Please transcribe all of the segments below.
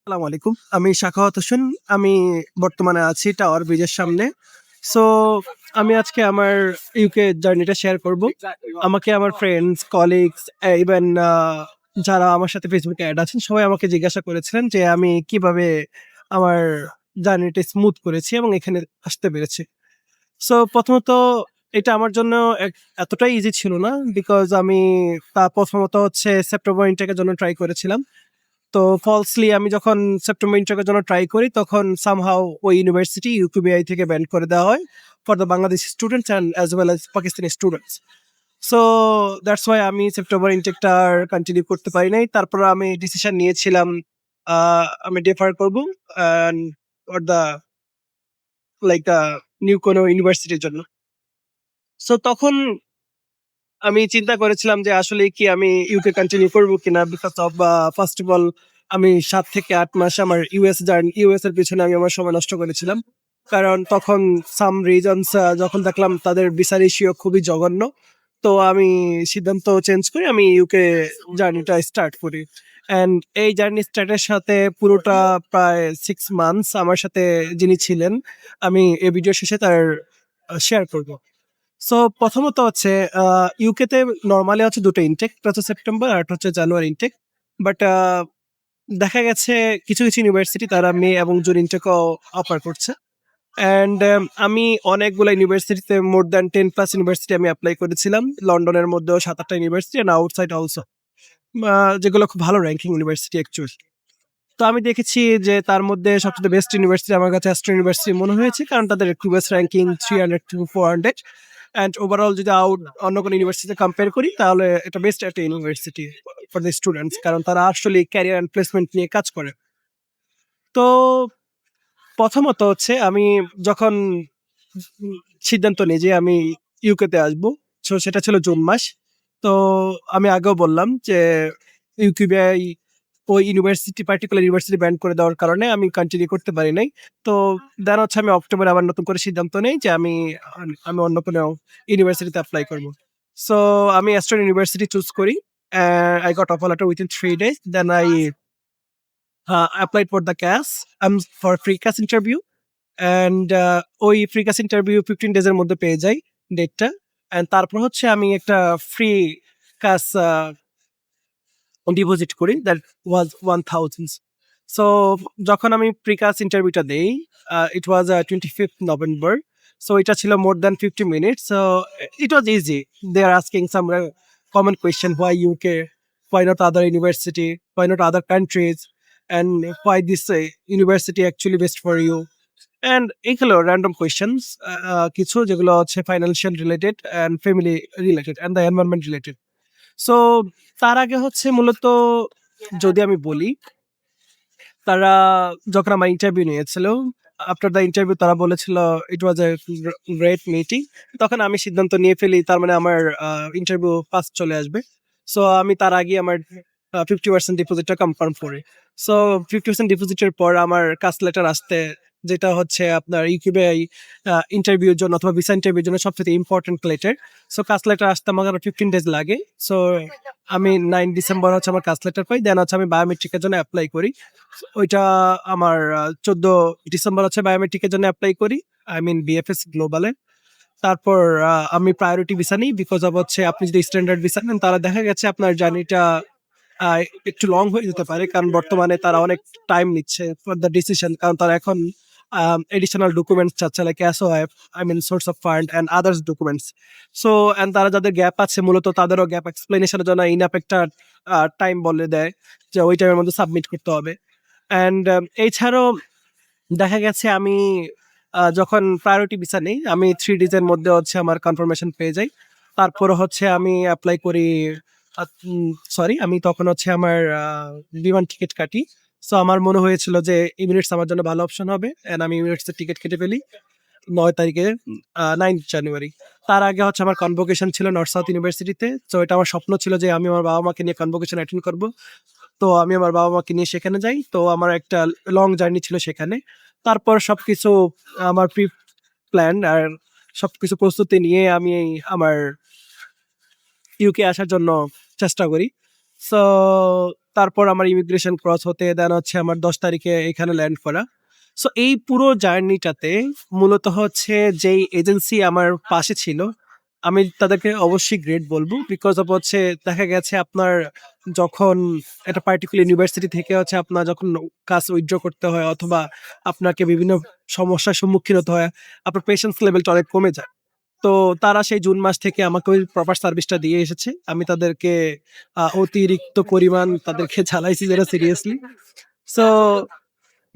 আসসালামু আলাইকুম। আমি সাখাওয়াত হোসেন। আমি বর্তমানে আছি টাওয়ার ব্রিজের সামনে। সো আমি আজকে আমার ইউকে জার্নিটা শেয়ার করব। আমাকে আমার ফ্রেন্ডস, কলিগস ইভেন যারা আমার সাথে ফেসবুকে এড আছেন সবাই আমাকে জিজ্ঞাসা করেছিলেন যে আমি কিভাবে আমার জার্নিটা স্মুথ করেছি এবং এখানে আসতে পেরেছি। সো প্রথমত এটা আমার জন্য এতটাই ইজি ছিল না বিকজ আমি প্রথমত হচ্ছে সেপ্টেম্বর ইনটেকের জন্য ট্রাই করেছিলাম। তো ফলসলি আমি যখন সেপ্টেম্বর ইন্টারের জন্য ট্রাই করি তখন সামহাও ওই ইউনিভার্সিটি ইউকিবিআই থেকে ব্যান করে দেওয়া হয় for the Bangladeshi students and as well as Pakistani students. So that's why আমি সেপ্টেম্বর ইনটেকটা আর কন্টিনিউ করতে পারি নাই। তারপর আমি ডিসিশন নিয়েছিলাম আমি ডিফার করবো ফর দ্য লাইক নিউ কোনো ইউনিভার্সিটির জন্য। সো তখন আমি চিন্তা করেছিলাম যে আসলে কি আমি ইউকে কন্টিনিউ করবো কিনা because of first of all আমি 7 থেকে 8 মাস আমার ইউএস এর পিছনে আমি আমার সময় নষ্ট করেছিলাম। কারণ তখন সাম রিজনস যখন দেখলাম তাদের ভিসার ইস্যু খুবই জঘন্য, তো আমি সিদ্ধান্ত চেঞ্জ করে আমি ইউকে জার্নিটা স্টার্ট করি। অ্যান্ড এই জার্নি স্টার্টের সাথে পুরোটা প্রায় 6 মান্থস আমার সাথে যিনি ছিলেন আমি এই ভিডিও শেষে তার শেয়ার করবো। সো প্রথমত হচ্ছে ইউকেতে নর্মালি হচ্ছে দুটো ইনটেক, একটা হচ্ছে সেপ্টেম্বর আর একটা হচ্ছে জানুয়ারি ইনটেক। বাট দেখা গেছে কিছু কিছু ইউনিভার্সিটি তারা মে এবং জুন ইনটেকও অফার করছে। অ্যান্ড আমি অনেকগুলো ইউনিভার্সিটিতে মোর দ্যান 10+ ইউনিভার্সিটি আমি অ্যাপ্লাই করেছিলাম। লন্ডনের মধ্যেও 7-8টা ইউনিভার্সিটি অ্যান্ড আউটসাইড অলসো, যেগুলো খুব ভালো র্যাঙ্কিং ইউনিভার্সিটি অ্যাকচুয়ালি। তো আমি দেখেছি যে তার মধ্যে সবচেয়ে বেস্ট ইউনিভার্সিটি আমার কাছে অ্যাস্ট্রো ইউনিভার্সিটি মনে হয়েছে, কারণ তাদের QS ranking 300 to 400 and overall যদি অন্য কোনো ইউনিভার্সিটিতে কম্পেয়ার করি তাহলে এটা বেস্ট একটা ইউনিভার্সিটি ফর দ্য স্টুডেন্টস, কারণ তারা আসলে ক্যারিয়ার অ্যান্ড প্লেসমেন্ট নিয়ে কাজ করে। তো প্রথমত হচ্ছে আমি যখন সিদ্ধান্ত নিই যে আমি ইউকেতে আসবো, সো সেটা ছিল জুন মাস। তো আমি আগেও বললাম যে ইউকিবিআই ওই পার্টিকুলার ইউনিভার্সিটি ব্যান করে দেওয়ার কারণে আমি কন্টিনিউ করতে পারি নাই। তো দেন হচ্ছে আমি অক্টোবরে আবার নতুন করে সিদ্ধান্ত নেই যে আমি আমি অন্য কোনো ইউনিভার্সিটিতে অ্যাপ্লাই করব। সো আমি অ্যাস্ট্রন ইউনিভার্সিটি চুজ করি। I got offer letter within 3 days. Then I applied for the CAS for free CAS interview. And ওই ফ্রি ক্লাস ইন্টারভিউ 15 ডেজের মধ্যে পেয়ে যাই ডেটটা। অ্যান্ড তারপর হচ্ছে আমি একটা ফ্রি ক্লাস ডিপোজিট করি, দ্যাট ওয়াজ 1000। সো যখন আমি প্রি ক্লাস ইন্টারভিউটা দেই, ইট ওয়াজ 25th নভেম্বর। সো এটা ছিল more than 50 minutes. So it was easy. They are asking some common question, why UK, why not other university, why not other countries, and why this university actually best for you. And এইগুলো random questions কিছু যেগুলো হচ্ছে financial related and family related and the environment related. So তার আগে হচ্ছে মূলত যদি আমি বলি, তারা যখন আমার ইন্টারভিউ নিয়েছিল, আফটার দ্য ইন্টারভিউ তারা বলেছিল ইট ওয়াজ এ গ্রেট মিটিং। তখন আমি সিদ্ধান্ত নিয়ে ফেলি তার মানে আমার ইন্টারভিউ ফার্স্ট চলে আসবে। সো আমি তার আগে আমার 50% ডিপোজিটটা কনফার্ম করি। সো 50% ডিপোজিটের পর আমার কাজ লেটার আসতে, যেটা হচ্ছে আপনার ইউকিবিআই ইন্টারভিউর জন্য অথবা ভিসা ইন্টারভিউর জন্য সবচেয়ে ইম্পর্টেন্ট লেটার। সো কাজ লেটার আসতে আমার 15 ডেজ লাগে। সো আমি 9 ডিসেম্বর হচ্ছে আমার কাজ লেটার পাই। দেন হচ্ছে আমি বায়োমেট্রিকের জন্য অ্যাপ্লাই করি। ওইটা আমার 14 ডিসেম্বর হচ্ছে বায়োমেট্রিকের জন্য অ্যাপ্লাই করি, আই মিন বিএফএস গ্লোবালে। তারপর আমি প্রায়োরিটি ভিসা নিই বিকজ অফ হচ্ছে আপনি যদি স্ট্যান্ডার্ড ভিসা নেন তাহলে দেখা গেছে আপনার জার্নিটা একটু লং হয়ে যেতে পারে, কারণ বর্তমানে তারা অনেক টাইম নিচ্ছে ফর দ্য ডিসিশন, কারণ তারা এখন এডিশনাল ডকুমেন্টস চাচ্ছে, like SOF, I mean source of fund and others documents. So and তারা যাদের গ্যাপ আছে মূলত তাদেরও গ্যাপ এক্সপ্লেনেশনের জন্য ইনাফ একটা টাইম বলে দেয় যে ওই টাইমের মধ্যে সাবমিট করতে হবে। অ্যান্ড এছাড়াও দেখা গেছে আমি যখন প্রায়োরিটি ভিসা নেই আমি 3 ডেজের মধ্যে হচ্ছে আমার কনফার্মেশন পেয়ে যাই। তারপর হচ্ছে আমি অ্যাপ্লাই করি, আমি তখন হচ্ছে আমার বিমান টিকিট কাটি। সো আমার মনে হয়েছিল যে এমিরেটস আমার জন্য ভালো অপশন হবে, অ্যান্ড আমি এমিরেটসের টিকিট কেটে ফেলি 9 তারিখে, 9 জানুয়ারি। তার আগে হচ্ছে আমার কনভোকেশন ছিল নর্থ সাউথ ইউনিভার্সিটিতে। সো এটা আমার স্বপ্ন ছিল যে আমি আমার বাবা মাকে নিয়ে কনভোকেশন অ্যাটেন্ড করব। তো আমি আমার বাবা মাকে নিয়ে সেখানে যাই। তো আমার একটা লং জার্নি ছিল সেখানে। তারপর সবকিছু আমার প্রি প্ল্যান আর সবকিছু প্রস্তুতি নিয়ে আমি আমার ইউকে আসার জন্য চেষ্টা করি। সো তারপর আমার ইমিগ্রেশন ক্রস হতে দেন হচ্ছে আমার ১০ তারিখে এখানে ল্যান্ড করা। সো এই পুরো জার্নিটাতে মূলত হচ্ছে যেই এজেন্সি আমার পাশে ছিল, আমি তাদেরকে অবশ্যই গ্রেট বলব। বিকজ অফ হচ্ছে দেখা গেছে আপনার যখন একটা পার্টিকুলার ইউনিভার্সিটি থেকে হচ্ছে আপনার যখন কাজ উইথড্র করতে হয় অথবা আপনাকে বিভিন্ন সমস্যার সম্মুখীন হতে হয়, আপনার পেশেন্স লেভেলটা অনেক কমে যায়। তো তারা সেই জুন মাস থেকে আমাকে ওই প্রপার সার্ভিসটা দিয়ে এসেছে। আমি তাদেরকে অতিরিক্ত পরিমাণ তাদেরকে জ্বালাইছি যেটা সিরিয়াসলি। সো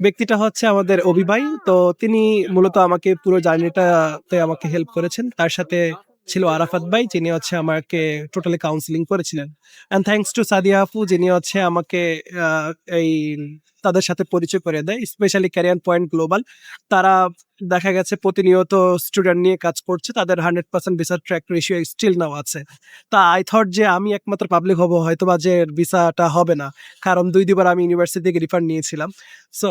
ব্যক্তিটা হচ্ছে আমাদের অভি ভাই। তো তিনি মূলত আমাকে পুরো জার্নিটাতে আমাকে হেল্প করেছেন। তার সাথে ছিল আরাফাত ভাই যিনি হচ্ছে আমাকে টোটালি কাউন্সেলিং করেছিলেন। অ্যান্ড থ্যাংকস টু সাদিয়া আপু যিনি হচ্ছে আমাকে আ এই তাদের সাথে পরিচয় করে দেয়। Specially career point global. তারা দেখা গেছে প্রতিনিয়ত স্টুডেন্ট নিয়ে কাজ করছে। তাদের 100% visa track ratio still now আছে। তা আই থট যে আমি একমাত্র পাবলিক হব হয়তোবা যে ভিসাটা হবে না। কারণ ২ বার আমি ইউনিভার্সিটি থেকে রিফান্ড নিয়েছিলাম। সো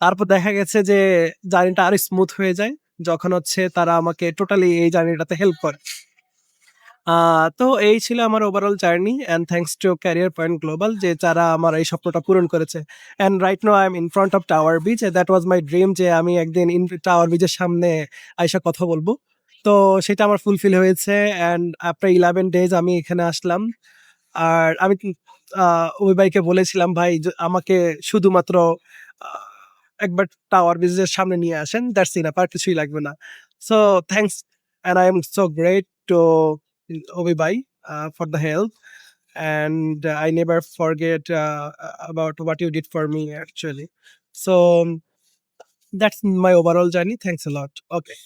তারপর দেখা গেছে যে জার্নিটা আরো স্মুথ হয়ে যায়। যখন হচ্ছে তারা আমাকে টোটালি এই জার্নিটাতে হেল্প করে। আ তো এই ছিল আমার overall journey and thanks to career point global যে যারা আমার এই স্বপ্নটা পূরণ করেছে। And right now I am in front of tower beach. That was my dream যে আমি একদিন টাওয়ার বিচের সামনে আইসা কথা বলব। তো সেটা আমার ফুলফিল হয়েছে অ্যান্ড আফটার 11 ডেজ আমি এখানে আসলাম। আর আমি আ ওই ভাইকে বলেছিলাম, "ভাই আমাকে শুধুমাত্র আ একবার টাওয়ার ব্রিজের সামনে নিয়ে আসেন। দ্যাটস ইনাফ আর কিছুই লাগবে না।" So thanks and I am so great two Obi bhai for the help. And I never forget about what you did for me actually. So that's my overall journey. Thanks a lot. Okay.